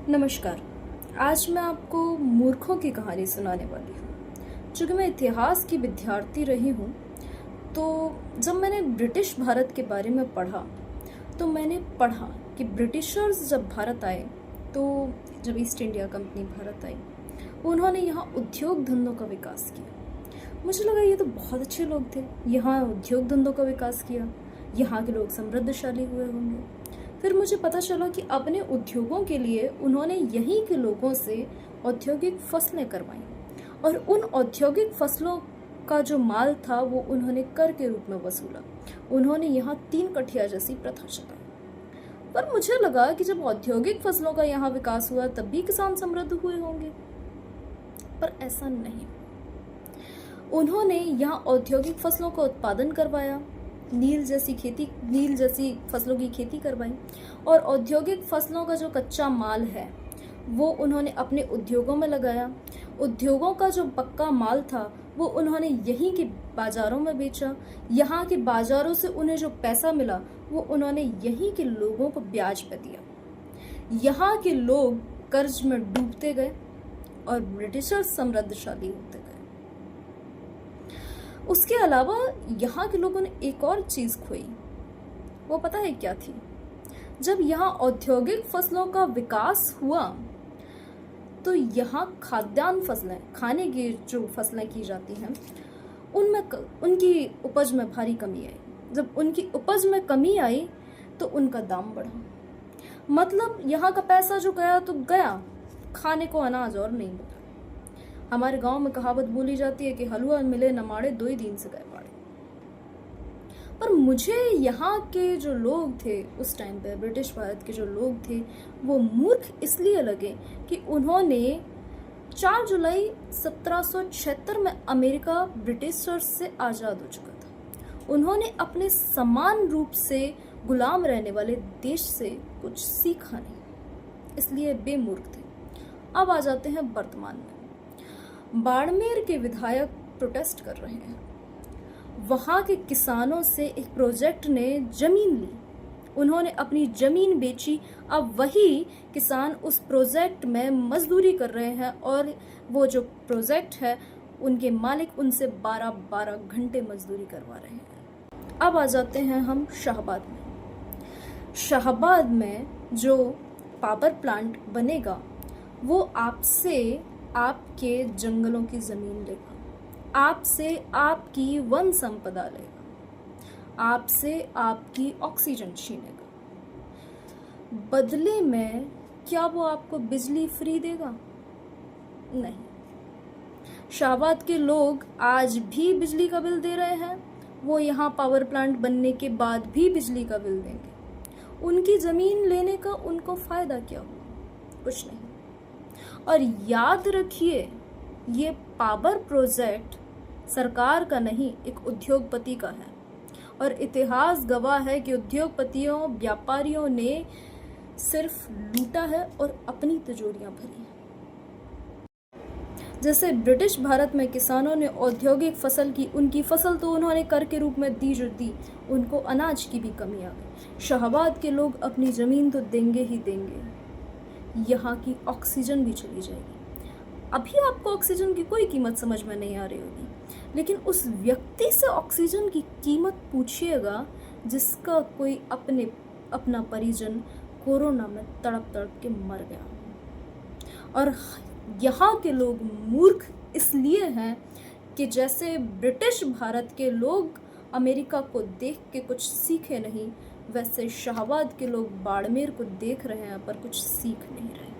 नमस्कार। आज मैं आपको मूर्खों की कहानी सुनाने वाली हूँ। चूँकि मैं इतिहास की विद्यार्थी रही हूँ, तो जब मैंने ब्रिटिश भारत के बारे में पढ़ा, तो मैंने पढ़ा कि ब्रिटिशर्स जब भारत आए, तो जब ईस्ट इंडिया कंपनी भारत आई, उन्होंने यहाँ उद्योग धंधों का विकास किया। मुझे लगा ये तो बहुत अच्छे लोग थे, यहाँ उद्योग धंधों का विकास किया, यहाँ के लोग समृद्धशाली हुए होंगे। फिर मुझे पता चला कि अपने उद्योगों के लिए उन्होंने यहीं के लोगों से औद्योगिक फसलें करवाईं और उन औद्योगिक फसलों का जो माल था वो उन्होंने कर के रूप में वसूला। उन्होंने यहाँ 3 कठिया जैसी प्रथा चलाई। पर मुझे लगा कि जब औद्योगिक फसलों का यहाँ विकास हुआ तब भी किसान समृद्ध हुए होंगे, पर ऐसा नहीं। उन्होंने यहाँ औद्योगिक फसलों का उत्पादन करवाया, नील जैसी फसलों की खेती करवाई और औद्योगिक फसलों का जो कच्चा माल है वो उन्होंने अपने उद्योगों में लगाया। उद्योगों का जो पक्का माल था वो उन्होंने यहीं के बाजारों में बेचा। यहाँ के बाजारों से उन्हें जो पैसा मिला वो उन्होंने यहीं के लोगों को ब्याज पे दिया। यहाँ के लोग कर्ज में डूबते गए और ब्रिटिशर्स समृद्धशाली होते गए। उसके अलावा यहाँ के लोगों ने एक और चीज खोई। वो पता है क्या थी? जब यहाँ औद्योगिक फसलों का विकास हुआ तो यहाँ खाद्यान्न फसलें, खाने की जो फसलें की जाती हैं, उनमें उनकी उपज में भारी कमी आई। जब उनकी उपज में कमी आई तो उनका दाम बढ़ा। मतलब यहाँ का पैसा जो गया तो गया, खाने को अनाज और नहीं मिला। हमारे गांव में कहावत बोली जाती है कि हलवा मिले न माड़े, 2 ही दिन से गए पाड़े। पर मुझे यहाँ के जो लोग थे उस टाइम पे, ब्रिटिश भारत के जो लोग थे, वो मूर्ख इसलिए लगे कि उन्होंने 4 जुलाई 1776 में अमेरिका ब्रिटिशर्स से आज़ाद हो चुका था। उन्होंने अपने समान रूप से गुलाम रहने वाले देश से कुछ सीखा नहीं, इसलिए बेमूर्ख थे। अब आ जाते हैं वर्तमान में। बाड़मेर के विधायक प्रोटेस्ट कर रहे हैं। वहां के किसानों से एक प्रोजेक्ट ने जमीन ली, उन्होंने अपनी जमीन बेची। अब वही किसान उस प्रोजेक्ट में मजदूरी कर रहे हैं और वो जो प्रोजेक्ट है उनके मालिक उनसे 12-12 घंटे मजदूरी करवा रहे हैं। अब आ जाते हैं हम शाहबाद में। शाहबाद में जो पावर प्लांट बनेगा वो आपसे आपके जंगलों की जमीन लेगा, आपसे आपकी वन संपदा लेगा, आपसे आपकी ऑक्सीजन छीनेगा। बदले में क्या वो आपको बिजली फ्री देगा? नहीं। शाहबाद के लोग आज भी बिजली का बिल दे रहे हैं, वो यहाँ पावर प्लांट बनने के बाद भी बिजली का बिल देंगे। उनकी जमीन लेने का उनको फायदा क्या हुआ? कुछ नहीं। और याद रखिए, ये पावर प्रोजेक्ट सरकार का नहीं, एक उद्योगपति का है। और इतिहास गवाह है कि उद्योगपतियों, व्यापारियों ने सिर्फ लूटा है और अपनी तिजोरियां भरी हैं। जैसे ब्रिटिश भारत में किसानों ने औद्योगिक फसल की, उनकी फसल तो उन्होंने कर के रूप में दी जो दी, उनको अनाज की भी कमी आ गई। शाहबाद के लोग अपनी जमीन तो देंगे ही देंगे, यहाँ की ऑक्सीजन भी चली जाएगी। अभी आपको ऑक्सीजन की कोई कीमत समझ में नहीं आ रही होगी, लेकिन उस व्यक्ति से ऑक्सीजन की कीमत पूछिएगा जिसका कोई अपना परिजन कोरोना में तड़प तड़प के मर गया। और यहाँ के लोग मूर्ख इसलिए हैं कि जैसे ब्रिटिश भारत के लोग अमेरिका को देख के कुछ सीखे नहीं, वैसे शाहबाद के लोग बाड़मेर को देख रहे हैं पर कुछ सीख नहीं रहे।